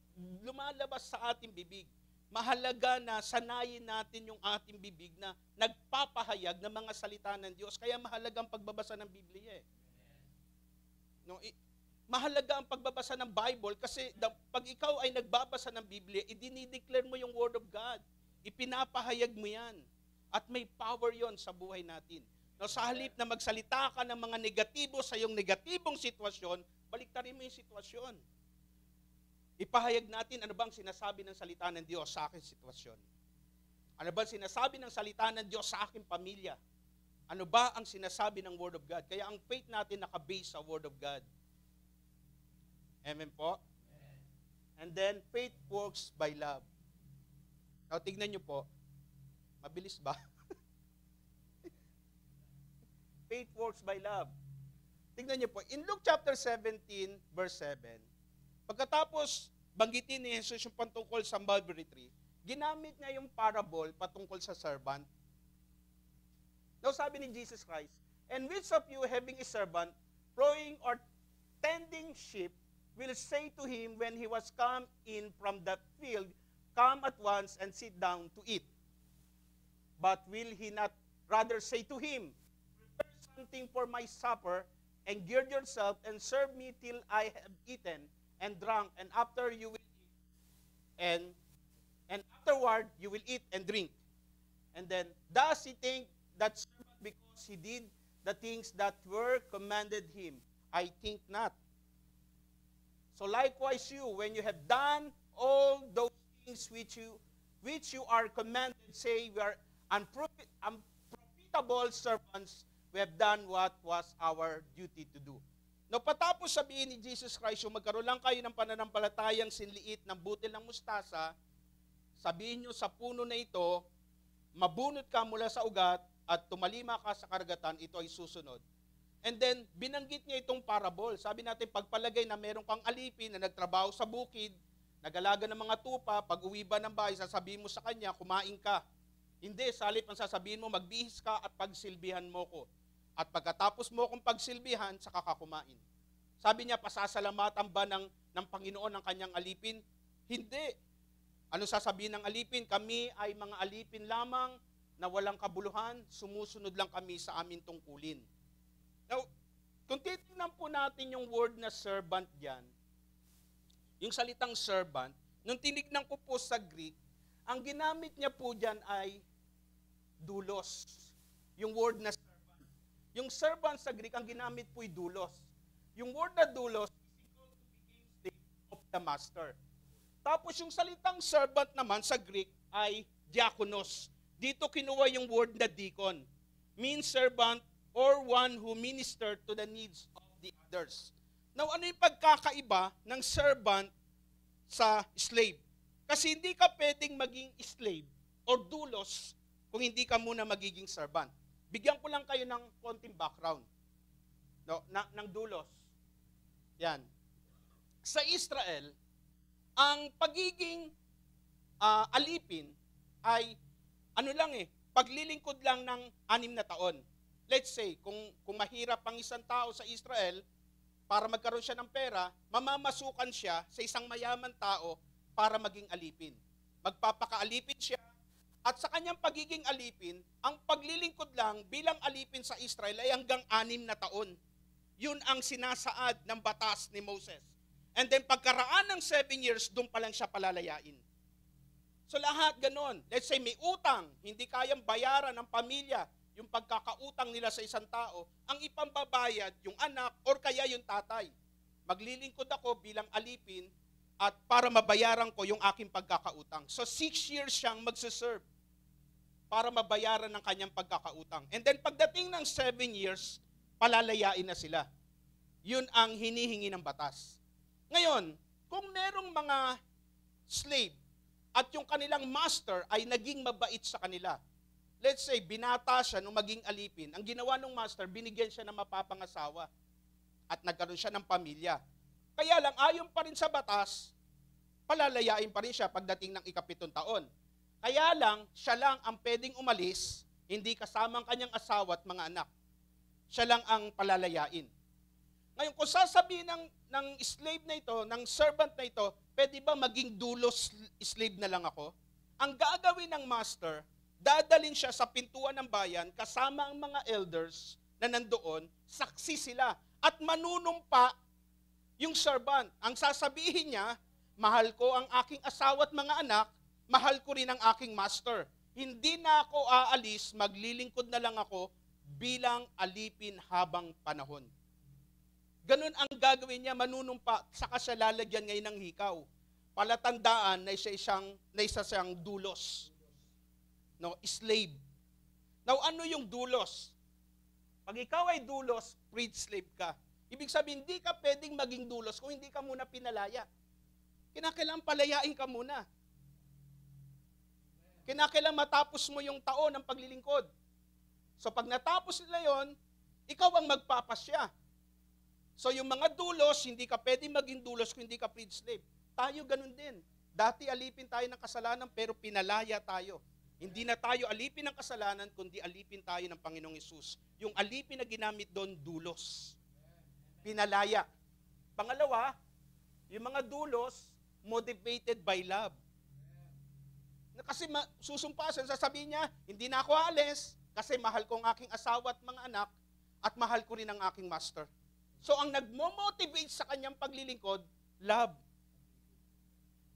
lumalabas sa ating bibig. Mahalaga na sanayin natin yung ating bibig na nagpapahayag ng mga salita ng Diyos. Kaya mahalaga ang pagbabasa ng Biblia eh. No, mahalaga ang pagbabasa ng Bible kasi pag ikaw ay nagbabasa ng Biblia, idinideclare mo yung Word of God. Ipinapahayag mo yan. At may power yon sa buhay natin. No, sa halip na magsalita ka ng mga negatibo sa iyong negatibong sitwasyon, baliktarin mo yung sitwasyon. Ipahayag natin ano bang sinasabi ng salita ng Diyos sa aking sitwasyon. Ano ba sinasabi ng salita ng Diyos sa aking pamilya? Ano ba ang sinasabi ng Word of God? Kaya ang faith natin nakabase sa Word of God. Amen po? Amen. And then, faith works by love. Now, tignan nyo po. Mabilis ba? Faith works by love. Tignan nyo po. In Luke chapter 17, verse 7, pagkatapos banggitin ni Jesus yung patungkol sa mulberry tree, ginamit niya yung parable patungkol sa servant. Now sabi ni Jesus Christ, and which of you having a servant, plowing or tending sheep, will say to him when he was come in from the field, come at once and sit down to eat? But will he not rather say to him, prepare something for my supper, and gird yourself and serve me till I have eaten and drunk, and after you will eat, and afterward you will eat and drink. And then, does he think that servant because he did the things that were commanded him? I think not. So likewise you, when you have done all those things which you are commanded, say we are unprofitable servants, we have done what was our duty to do. No, patapos sabihin ni Jesus Christ, yung magkaroon lang kayo ng pananampalatayang sinliit ng butil ng mustasa, sabihin nyo sa puno na ito, mabunot ka mula sa ugat at tumalima ka sa karagatan, ito ay susunod. And then, binanggit niya itong parable. Sabi natin, pagpalagay na meron kang alipin na nagtrabaho sa bukid, nag-alaga ng mga tupa, pag uwi ba ng bahay, sasabihin mo sa kanya, kumain ka. Hindi, sa halip ang sasabihin mo, magbihis ka at pagsilbihan mo ko. At pagkatapos mo kung pagsilbihan, saka ka kumain. Sabi niya, pasasalamatan ba ng Panginoon ng kanyang alipin? Hindi. Ano sasabihin ng alipin? Kami ay mga alipin lamang na walang kabuluhan, sumusunod lang kami sa aming tungkulin. Now, kung titingnan po natin yung word na servant diyan, yung salitang servant, nung tinignan ko po sa Greek, ang ginamit niya po diyan ay doulos. Yung word na servant. Yung servant sa Greek, ang ginamit po ay doulos. Yung word na doulos is equal to become slave of the master. Tapos yung salitang servant naman sa Greek ay diakonos. Dito kinuha yung word na deacon. Means servant or one who minister to the needs of the others. Now, ano yung pagkakaiba ng servant sa slave? Kasi hindi ka pwedeng maging slave or dulos kung hindi ka muna magiging servant. Bigyan ko lang kayo ng konting background, no, ng dulos. Yan. Sa Israel, ang pagiging alipin ay paglilingkod lang ng 6 na taon. Let's say, kung mahirap ang isang tao sa Israel, para magkaroon siya ng pera, mamamasukan siya sa isang mayaman tao para maging alipin. Magpapakaalipin siya, at sa kanyang pagiging alipin, ang paglilingkod lang bilang alipin sa Israel ay hanggang 6 na taon. Yun ang sinasaad ng batas ni Moses. And then pagkaraan ng 7 years, doon pa lang siya palalayain. So lahat ganon. Let's say may utang, hindi kayang bayaran ng pamilya yung pagkakautang nila sa isang tao, ang ipambabayad yung anak or kaya yung tatay. Maglilingkod ako bilang alipin at para mabayaran ko yung aking pagkakautang. So 6 years siyang magsiserve para mabayaran ng kanyang pagkakautang. And then pagdating ng 7 years, palalayain na sila. Yun ang hinihingi ng batas. Ngayon, kung merong mga slave at yung kanilang master ay naging mabait sa kanila, let's say, binata siya nung maging alipin, ang ginawa ng master, binigyan siya ng mapapangasawa at nagkaroon siya ng pamilya. Kaya lang, ayon pa rin sa batas, palalayain pa rin siya pagdating ng 7 taon. Kaya lang, siya lang ang pwedeng umalis, hindi kasama ang kanyang asawa at mga anak. Siya lang ang palalayain. Ngayon, kung sasabihin ng slave na ito, ng servant na ito, pwede ba maging dulos slave na lang ako? Ang gagawin ng master, dadalhin siya sa pintuan ng bayan kasama ang mga elders na nandoon, saksi sila, at manunumpa yung servant. Ang sasabihin niya, mahal ko ang aking asawa at mga anak, mahal ko rin ang aking master. Hindi na ako aalis, maglilingkod na lang ako bilang alipin habang panahon. Ganun ang gagawin niya, manunumpa, saka siya lalagyan ngayon ng hikaw. Palatandaan na isa siyang dulos. No, slave. Now, ano yung dulos? Pag ikaw ay dulos, freed slave ka. Ibig sabihin, hindi ka pwedeng maging dulos kung hindi ka muna pinalaya. Kinakailangan palayain ka muna. Kinakailangan matapos mo yung taon ng paglilingkod. So pag natapos nila yon, ikaw ang magpapasya. So yung mga dulos, hindi ka pwedeng maging dulos kung hindi ka freed slave. Tayo ganun din. Dati alipin tayo ng kasalanan pero pinalaya tayo. Hindi na tayo alipin ng kasalanan, kundi alipin tayo ng Panginoong Hesus. Yung alipin na ginamit doon, dulos. Pinalaya. Pangalawa, yung mga dulos, motivated by love. Kasi susumpasan, sasabihin niya, hindi na ako aalis kasi mahal ko ang aking asawa at mga anak at mahal ko rin ang aking master. So ang nagmo-motivate sa kanyang paglilingkod, love.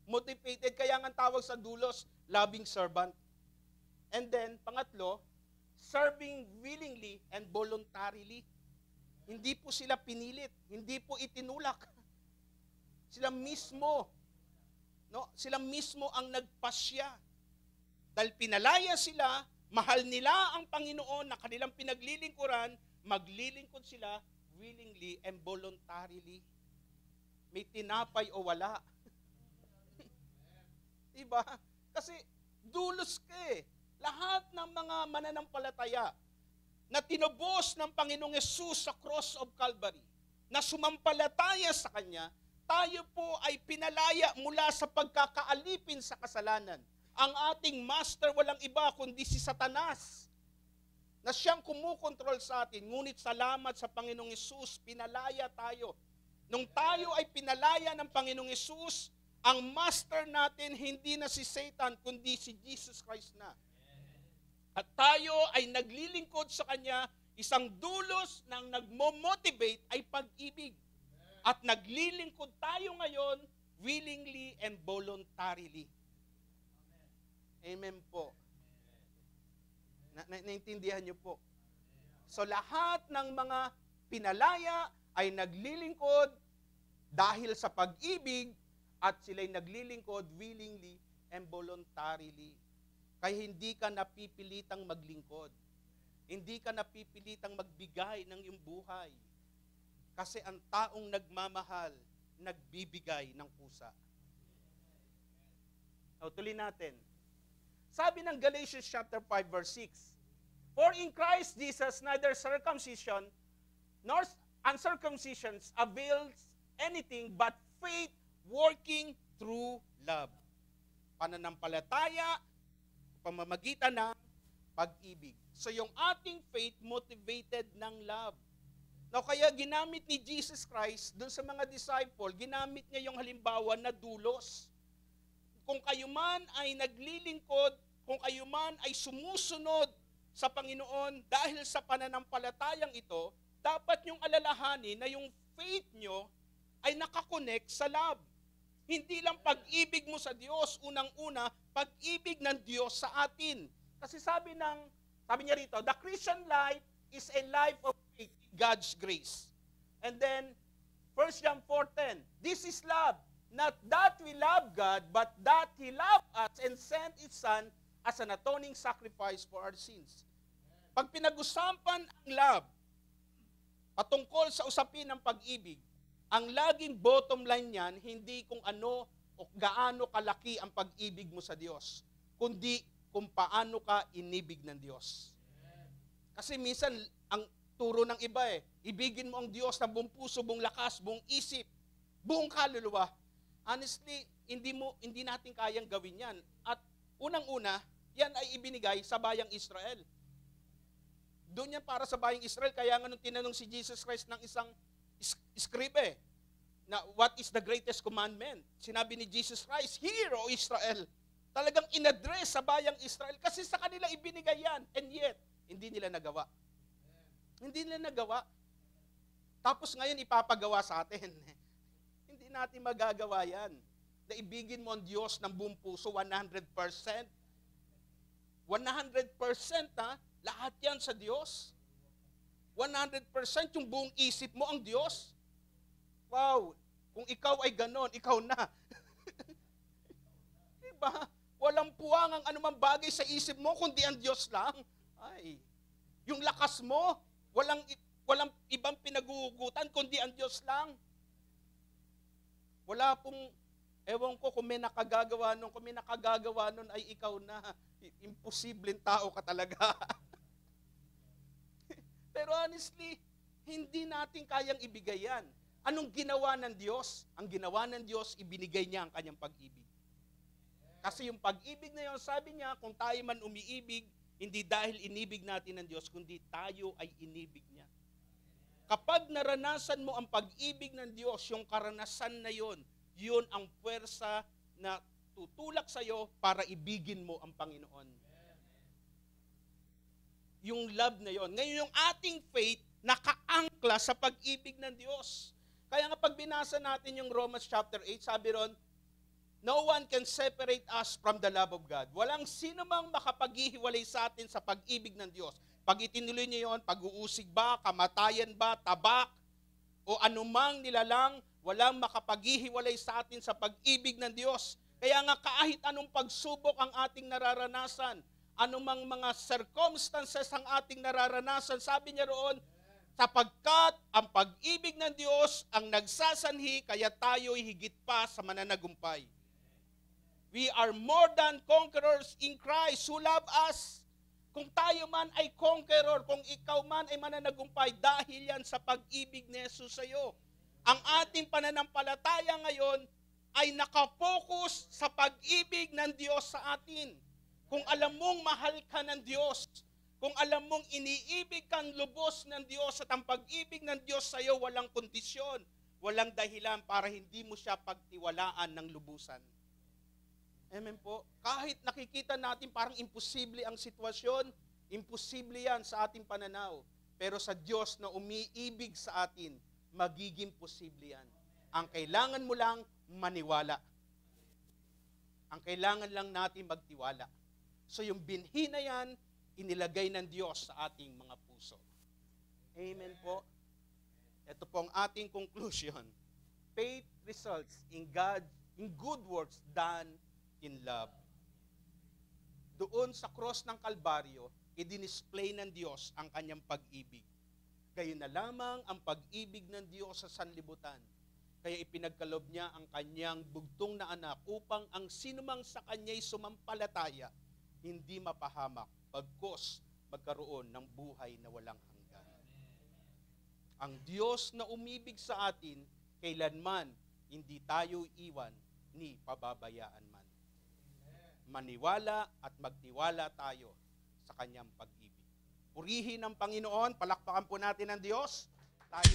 Motivated, kaya nga tawag sa dulos, loving servant. And then, pangatlo, serving willingly and voluntarily. Hindi po sila pinilit, hindi po itinulak. Sila mismo, no? Sila mismo ang nagpasya. Dahil pinalaya sila, mahal nila ang Panginoon na kanilang pinaglilingkuran, maglilingkod sila willingly and voluntarily. May tinapay o wala. Diba? Kasi dulos ka eh. Lahat ng mga mananampalataya na tinubos ng Panginoong Hesus sa cross of Calvary, na sumampalataya sa Kanya, tayo po ay pinalaya mula sa pagkakaalipin sa kasalanan. Ang ating master walang iba kundi si Satanas, na siyang kumukontrol sa atin. Ngunit salamat sa Panginoong Hesus, pinalaya tayo. Nung tayo ay pinalaya ng Panginoong Hesus, ang master natin hindi na si Satan, kundi si Jesus Christ na. At tayo ay naglilingkod sa Kanya, isang dulos ng nagmo-motivate ay pag-ibig. At naglilingkod tayo ngayon willingly and voluntarily. Amen po. Naintindihan niyo po. So lahat ng mga pinalaya ay naglilingkod dahil sa pag-ibig at sila'y naglilingkod willingly and voluntarily. Kaya hindi ka napipilitang maglingkod. Hindi ka napipilitang magbigay ng iyong buhay. Kasi ang taong nagmamahal, nagbibigay ng pusa. O, tuloy natin. Sabi ng Galatians chapter 5 verse 6, For in Christ Jesus neither circumcision nor uncircumcision avails anything but faith working through love. Pananampalataya, pamamagitan ng pag-ibig. So yung ating faith motivated ng love. Now, kaya ginamit ni Jesus Christ dun sa mga disciple, ginamit niya yung halimbawa na dulos. Kung kayo man ay naglilingkod, kung kayo man ay sumusunod sa Panginoon dahil sa pananampalatayang ito, dapat niyong alalahanin na yung faith niyo ay nakakonect sa love. Hindi lang pag-ibig mo sa Diyos, unang-una, pag-ibig ng Diyos sa atin. Kasi sabi niya rito, the Christian life is a life of faith, God's grace. And then, 1 John 4:10, this is love, not that we love God, but that He loved us and sent His Son as an atoning sacrifice for our sins. Pag pinag-usapan ang love, patungkol sa usapin ng pag-ibig, ang laging bottom line niyan, hindi kung ano o gaano kalaki ang pag-ibig mo sa Diyos, kundi kung paano ka inibig ng Diyos. Kasi minsan, ang turo ng iba ibigin mo ang Diyos ng buong puso, buong lakas, buong isip, buong kaluluwa. Honestly, hindi natin kayang gawin yan. At unang-una, yan ay ibinigay sa bayang Israel. Doon yan para sa bayang Israel. Kaya nga nung tinanong si Jesus Christ ng isang scribe, na what is the greatest commandment? Sinabi ni Jesus Christ, Hear, O Israel. Talagang inaddress sa bayang Israel kasi sa kanila ibinigay yan. And yet, hindi nila nagawa. Hindi nila nagawa. Tapos ngayon ipapagawa sa atin. Hindi natin magagawa yan. Naibigin mo ang Diyos ng buong puso, 100%. 100% lahat yan sa Diyos. 100% yung buong isip mo ang Diyos. Wow! Kung ikaw ay ganon, ikaw na. Diba? Walang puwang ang anumang bagay sa isip mo, kundi ang Diyos lang. Ay, yung lakas mo, walang ibang pinaguhugutan, kundi ang Diyos lang. Wala pong, ewan ko kung may nakagagawa nun ay ikaw na. Imposibleng tao ka talaga. Pero honestly, hindi natin kayang ibigay yan. Anong ginawa ng Diyos? Ang ginawa ng Diyos, ibinigay niya ang kanyang pag-ibig. Kasi yung pag-ibig na yun, sabi niya, kung tayo man umiibig, hindi dahil inibig natin ng Diyos, kundi tayo ay inibig niya. Kapag naranasan mo ang pag-ibig ng Diyos, yung karanasan na yun, yun ang puwersa na tutulak sa'yo para ibigin mo ang Panginoon. Yung love na yon. Ngayon yung ating faith nakaangkla sa pag-ibig ng Diyos. Kaya nga pag binasa natin yung Romans chapter 8, sabi ron, no one can separate us from the love of God. Walang sino mang makapaghihiwalay sa atin sa pag-ibig ng Diyos. Pag itinuloy niyo yon, pag-uusig ba, kamatayan ba, tabak, o anumang nilalang, walang makapaghihiwalay sa atin sa pag-ibig ng Diyos. Kaya nga kahit anong pagsubok ang ating nararanasan, anumang mga circumstances ang ating nararanasan, sabi niya roon, sapagkat ang pag-ibig ng Diyos ang nagsasanhi, kaya tayo'y higit pa sa mananagumpay. We are more than conquerors in Christ who love us. Kung tayo man ay conqueror, kung ikaw man ay mananagumpay, dahil yan sa pag-ibig ni Jesus sa iyo. Ang ating pananampalataya ngayon ay nakapokus sa pag-ibig ng Diyos sa atin. Kung alam mong mahal ka ng Diyos, kung alam mong iniibig kang lubos ng Diyos at ang pag-ibig ng Diyos sa iyo walang kondisyon, walang dahilan para hindi mo siya pagtiwalaan ng lubusan. Amen po. Kahit nakikita natin parang imposible ang sitwasyon, imposible yan sa ating pananaw. Pero sa Diyos na umiibig sa atin, magiging posible yan. Ang kailangan mo lang maniwala. Ang kailangan lang natin magtiwala. So yung binhi na yan, inilagay ng Diyos sa ating mga puso. Amen po. Ito po ang ating conclusion. Faith results in good works done in love. Doon sa cross ng Kalbaryo, i-display ng Diyos ang kanyang pag-ibig. Gayon na lamang ang pag-ibig ng Diyos sa sanlibutan. Kaya ipinagkaloob niya ang kanyang bugtong na anak upang ang sinumang sa kanya'y sumampalataya, hindi mapahamak, bagkus magkaroon ng buhay na walang hanggan. Ang Diyos na umibig sa atin, kailanman hindi tayo iwan ni pababayaan man. Maniwala at magtiwala tayo sa kanyang pag-ibig. Purihin ang Panginoon, palakpakan po natin ang Diyos. Tayo